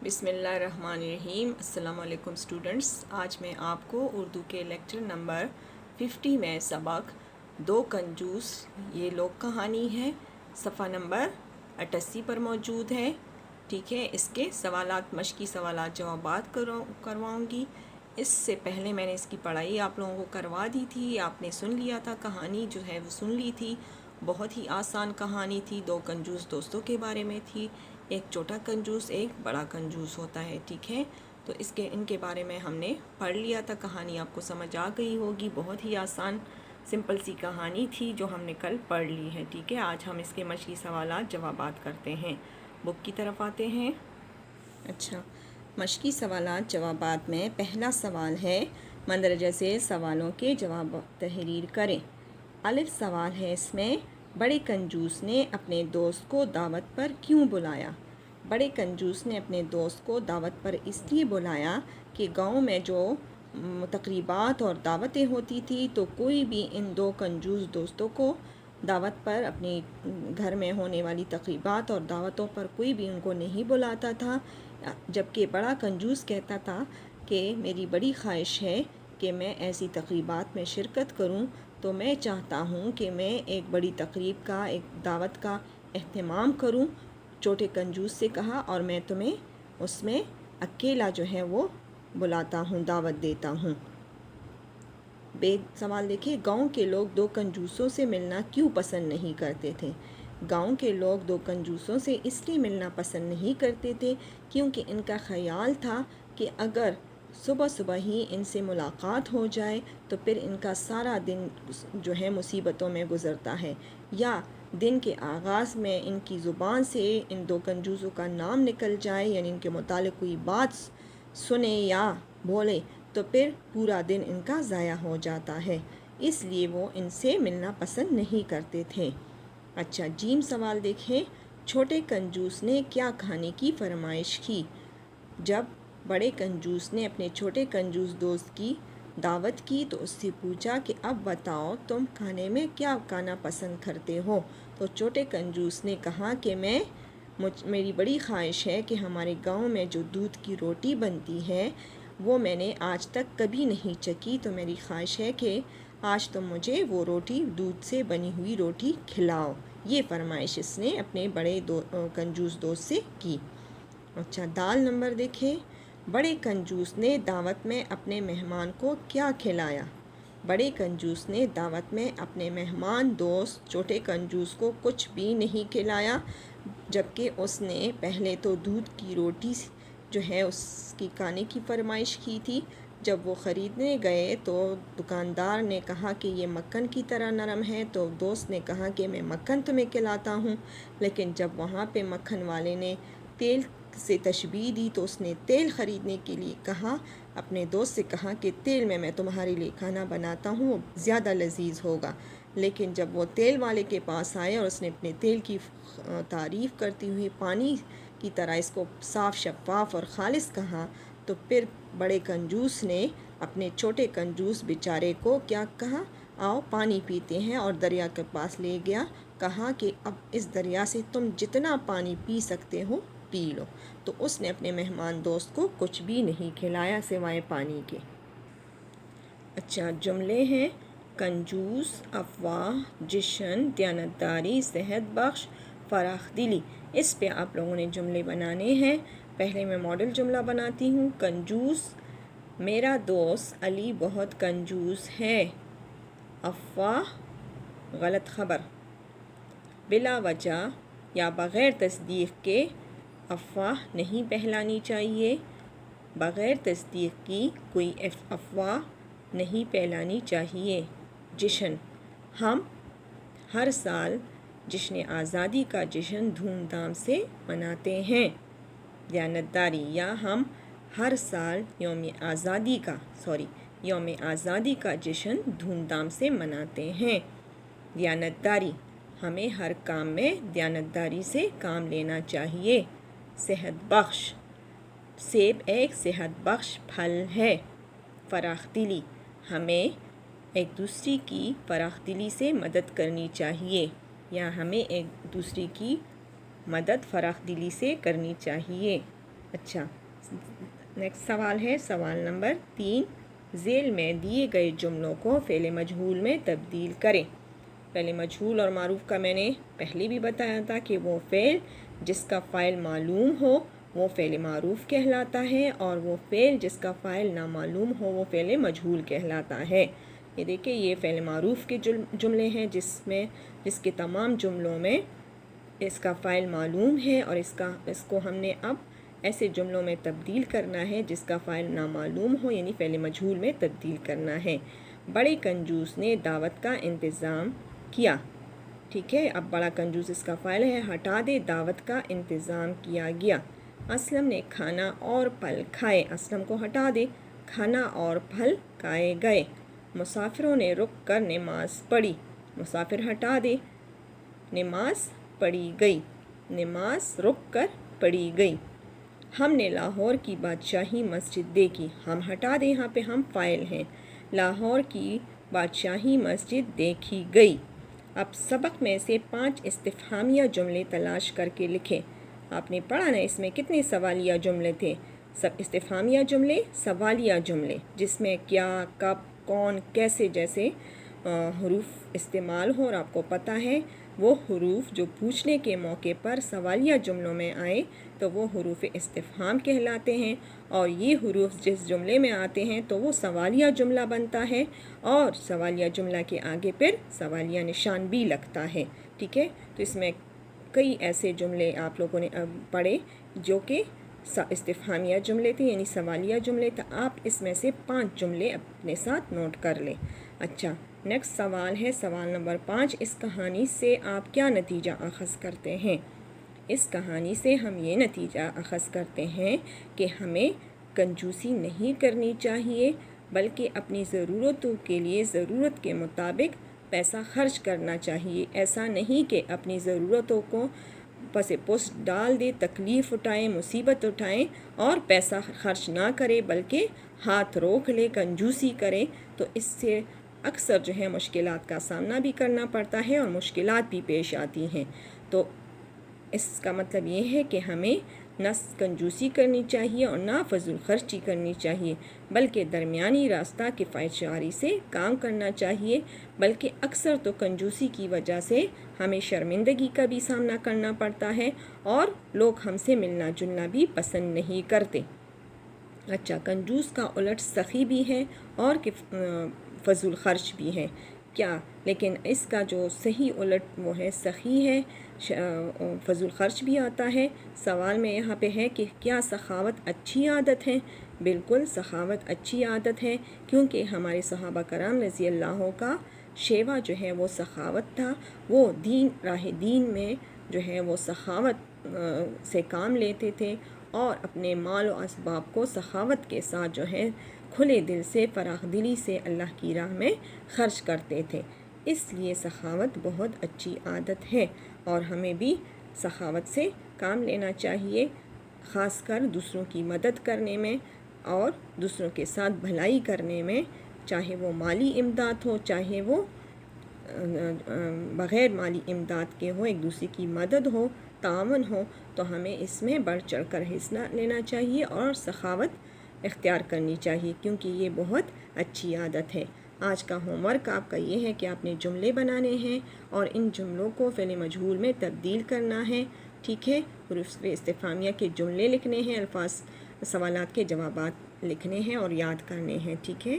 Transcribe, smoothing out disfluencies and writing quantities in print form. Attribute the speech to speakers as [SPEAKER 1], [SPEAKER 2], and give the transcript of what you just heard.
[SPEAKER 1] بسم اللہ الرحمن الرحیم۔ السلام علیکم اسٹوڈنٹس، آج میں آپ کو اردو کے لیکچر نمبر 50 میں سبق دو کنجوس یہ لوگ کہانی ہے، صفحہ نمبر 88 پر موجود ہے۔ ٹھیک ہے، اس کے سوالات، مشقی سوالات جوابات کرواؤں گی۔ اس سے پہلے میں نے اس کی پڑھائی آپ لوگوں کو کروا دی تھی، آپ نے سن لیا تھا، کہانی جو ہے وہ سن لی تھی۔ بہت ہی آسان کہانی تھی، دو کنجوس دوستوں کے بارے میں تھی۔ ایک چھوٹا کنجوس، ایک بڑا کنجوس ہوتا ہے۔ ٹھیک ہے، تو ان کے بارے میں ہم نے پڑھ لیا تھا، کہانی آپ کو سمجھ آ گئی ہوگی۔ بہت ہی آسان سمپل سی کہانی تھی جو ہم نے کل پڑھ لی ہے۔ ٹھیک ہے، آج ہم اس کے مشقی سوالات جوابات کرتے ہیں۔ بک کی طرف آتے ہیں۔ اچھا، مشقی سوالات جوابات میں پہلا سوال ہے، مندرجہ ذیل سوالوں کے جواب تحریر کریں۔ الف سوال ہے اس میں، بڑے کنجوس نے اپنے دوست کو دعوت پر کیوں بلایا؟ بڑے کنجوس نے اپنے دوست کو دعوت پر اس لیے بلایا کہ گاؤں میں جو تقریبات اور دعوتیں ہوتی تھی تو کوئی بھی ان دو کنجوس دوستوں کو دعوت پر، اپنی گھر میں ہونے والی تقریبات اور دعوتوں پر کوئی بھی ان کو نہیں بلاتا تھا، جبکہ بڑا کنجوس کہتا تھا کہ میری بڑی خواہش ہے کہ میں ایسی تقریبات میں شرکت کروں، تو میں چاہتا ہوں کہ میں ایک بڑی تقریب کا، ایک دعوت کا اہتمام کروں۔ چھوٹے کنجوس سے کہا، اور میں تمہیں اس میں اکیلا جو ہے وہ بلاتا ہوں، دعوت دیتا ہوں۔ سوال دیکھیں، گاؤں کے لوگ دو کنجوسوں سے ملنا کیوں پسند نہیں کرتے تھے؟ گاؤں کے لوگ دو کنجوسوں سے اس لیے ملنا پسند نہیں کرتے تھے کیونکہ ان کا خیال تھا کہ اگر صبح صبح ہی ان سے ملاقات ہو جائے تو پھر ان کا سارا دن جو ہے مصیبتوں میں گزرتا ہے، یا دن کے آغاز میں ان کی زبان سے ان دو کنجوسوں کا نام نکل جائے، یعنی ان کے متعلق کوئی بات سنے یا بولے تو پھر پورا دن ان کا ضائع ہو جاتا ہے، اس لیے وہ ان سے ملنا پسند نہیں کرتے تھے۔ اچھا، جیم سوال دیکھیں، چھوٹے کنجوس نے کیا کھانے کی فرمائش کی؟ جب بڑے کنجوس نے اپنے چھوٹے کنجوس دوست کی دعوت کی تو اس سے پوچھا کہ اب بتاؤ تم کھانے میں کیا کھانا پسند کرتے ہو؟ تو چھوٹے کنجوس نے کہا کہ میری بڑی خواہش ہے کہ ہمارے گاؤں میں جو دودھ کی روٹی بنتی ہے وہ میں نے آج تک کبھی نہیں چکھی، تو میری خواہش ہے کہ آج تم مجھے وہ روٹی، دودھ سے بنی ہوئی روٹی کھلاؤ۔ یہ فرمائش اس نے اپنے بڑے کنجوس دوست سے کی۔ اچھا، دال نمبر دیکھیں، بڑے کنجوس نے دعوت میں اپنے مہمان کو کیا کھلایا؟ بڑے کنجوس نے دعوت میں اپنے مہمان دوست چھوٹے کنجوس کو کچھ بھی نہیں کھلایا، جبکہ اس نے پہلے تو دودھ کی روٹی جو ہے اس کی کھانے کی فرمائش کی تھی۔ جب وہ خریدنے گئے تو دکاندار نے کہا کہ یہ مکھن کی طرح نرم ہے، تو دوست نے کہا کہ میں مکھن تمہیں کھلاتا ہوں، لیکن جب وہاں پہ مکھن والے نے تیل سے تشبیہ دی تو اس نے تیل خریدنے کے لیے کہا، اپنے دوست سے کہا کہ تیل میں تمہارے لیے کھانا بناتا ہوں، وہ زیادہ لذیذ ہوگا۔ لیکن جب وہ تیل والے کے پاس آئے اور اس نے اپنے تیل کی تعریف کرتے ہوئے پانی کی طرح اس کو صاف، شفاف اور خالص کہا، تو پھر بڑے کنجوس نے اپنے چھوٹے کنجوس بیچارے کو کیا کہا؟ آؤ پانی پیتے ہیں، اور دریا کے پاس لے گیا، کہا کہ اب اس دریا سے تم جتنا پانی پی سکتے ہو پی لو۔ تو اس نے اپنے مہمان دوست کو کچھ بھی نہیں کھلایا سوائے پانی کے۔ اچھا، جملے ہیں، کنجوس، افواہ، جشن، دیانتداری، صحت بخش، فراخ دلی۔ اس پہ آپ لوگوں نے جملے بنانے ہیں۔ پہلے میں ماڈل جملہ بناتی ہوں۔ کنجوس، میرا دوست علی بہت کنجوس ہے۔ افواہ، غلط خبر۔ بلا وجہ یا بغیر تصدیق کے افواہ نہیں پھیلانی چاہیے، بغیر تصدیق کی کوئی افواہ نہیں پھیلانی چاہیے۔ جشن، ہم ہر سال جشن آزادی کا جشن دھوم دھام سے مناتے ہیں۔ دیانتداری، یا ہم ہر سال یوم آزادی کا جشن دھوم دھام سے مناتے ہیں۔ دیانتداری، ہمیں ہر کام میں دیانتداری سے کام لینا چاہیے۔ صحت بخش، سیب ایک صحت بخش پھل ہے۔ فراخ دلی، ہمیں ایک دوسرے کی فراخ دلی سے مدد کرنی چاہیے، یا ہمیں ایک دوسرے کی مدد فراخ دلی سے کرنی چاہیے۔ اچھا، نیکسٹ سوال ہے سوال نمبر 3، ذیل میں دیے گئے جملوں کو فعل مجہول میں تبدیل کریں۔ فعل مجہول اور معروف کا میں نے پہلے بھی بتایا تھا کہ وہ فعل جس کا فاعل معلوم ہو وہ فعل معروف کہلاتا ہے، اور وہ فعل جس کا فاعل نامعلوم ہو وہ فعل مجہول کہلاتا ہے۔ یہ دیکھیں، یہ فعل معروف کے جملے ہیں جس کے تمام جملوں میں اس کا فاعل معلوم ہے، اور اس کو ہم نے اب ایسے جملوں میں تبدیل کرنا ہے جس کا فاعل نامعلوم ہو، یعنی فعل مجہول میں تبدیل کرنا ہے۔ بڑے کنجوس نے دعوت کا انتظام کیا۔ ٹھیک ہے، اب بڑا کنجوس اس کا فاعل ہے، ہٹا دے دعوت کا انتظام کیا گیا۔ اسلم نے کھانا اور پھل کھائے، اسلم کو ہٹا دے، کھانا اور پھل کھائے گئے۔ مسافروں نے رک کر نماز پڑھی، مسافر ہٹا دے، نماز پڑھی گئی، نماز رک کر پڑھی گئی۔ ہم نے لاہور کی بادشاہی مسجد دیکھی، ہم ہٹا دیں، یہاں پہ ہم فاعل ہیں، لاہور کی بادشاہی مسجد دیکھی گئی۔ اب سبق میں سے 5 استفہامیہ جملے تلاش کر کے لکھیں۔ آپ نے پڑھا نا، اس میں کتنے سوالیہ جملے تھے؟ سب استفہامیہ جملے، سوالیہ جملے، جس میں کیا، کب، کون، کیسے جیسے حروف استعمال ہو، اور آپ کو پتہ ہے وہ حروف جو پوچھنے کے موقع پر سوالیہ جملوں میں آئے تو وہ حروف استفہام کہلاتے ہیں، اور یہ حروف جس جملے میں آتے ہیں تو وہ سوالیہ جملہ بنتا ہے، اور سوالیہ جملہ کے آگے پھر سوالیہ نشان بھی لگتا ہے۔ ٹھیک ہے، تو اس میں کئی ایسے جملے آپ لوگوں نے پڑھے جو کہ استفہامیہ جملے تھے، یعنی سوالیہ جملے تھے۔ آپ اس میں سے 5 جملے اپنے ساتھ نوٹ کر لیں۔ اچھا، نیکسٹ سوال ہے سوال نمبر 5، اس کہانی سے آپ کیا نتیجہ اخذ کرتے ہیں؟ اس کہانی سے ہم یہ نتیجہ اخذ کرتے ہیں کہ ہمیں کنجوسی نہیں کرنی چاہیے، بلکہ اپنی ضرورتوں کے لیے ضرورت کے مطابق پیسہ خرچ کرنا چاہیے۔ ایسا نہیں کہ اپنی ضرورتوں کو پس پشت ڈال دے، تکلیف اٹھائیں، مصیبت اٹھائیں اور پیسہ خرچ نہ کرے، بلکہ ہاتھ روک لے، کنجوسی کرے، تو اس سے اکثر جو ہے مشکلات کا سامنا بھی کرنا پڑتا ہے اور مشکلات بھی پیش آتی ہیں۔ تو اس کا مطلب یہ ہے کہ ہمیں نہ کنجوسی کرنی چاہیے اور نہ فضول خرچی کرنی چاہیے، بلکہ درمیانی راستہ کفایت سے کام کرنا چاہیے۔ بلکہ اکثر تو کنجوسی کی وجہ سے ہمیں شرمندگی کا بھی سامنا کرنا پڑتا ہے، اور لوگ ہم سے ملنا جلنا بھی پسند نہیں کرتے۔ اچھا، کنجوس کا الٹ سخی بھی ہے اور فضول خرچ بھی ہے کیا؟ لیکن اس کا جو صحیح الٹ وہ ہے سخی ہے، فضول خرچ بھی آتا ہے۔ سوال میں یہاں پہ ہے کہ کیا سخاوت اچھی عادت ہے؟ بالکل سخاوت اچھی عادت ہے، کیونکہ ہمارے صحابہ کرام رضی اللہ کا شیوا جو ہے وہ سخاوت تھا۔ وہ راہ دین میں جو ہے وہ سخاوت سے کام لیتے تھے، اور اپنے مال و اسباب کو سخاوت کے ساتھ جو ہے کھلے دل سے، فراخ دلی سے اللہ کی راہ میں خرچ کرتے تھے۔ اس لیے سخاوت بہت اچھی عادت ہے، اور ہمیں بھی سخاوت سے کام لینا چاہیے، خاص کر دوسروں کی مدد کرنے میں اور دوسروں کے ساتھ بھلائی کرنے میں، چاہے وہ مالی امداد ہو، چاہے وہ بغیر مالی امداد کے ہو، ایک دوسرے کی مدد ہو، تعاون ہو، تو ہمیں اس میں بڑھ چڑھ کر حصہ لینا چاہیے اور سخاوت اختیار کرنی چاہیے، کیونکہ یہ بہت اچھی عادت ہے۔ آج کا ہوم ورک آپ کا یہ ہے کہ آپ نے جملے بنانے ہیں اور ان جملوں کو فعل مجہول میں تبدیل کرنا ہے۔ ٹھیک ہے، حروف استفہامیہ کے جملے لکھنے ہیں، الفاظ سوالات کے جوابات لکھنے ہیں اور یاد کرنے ہیں۔ ٹھیک ہے۔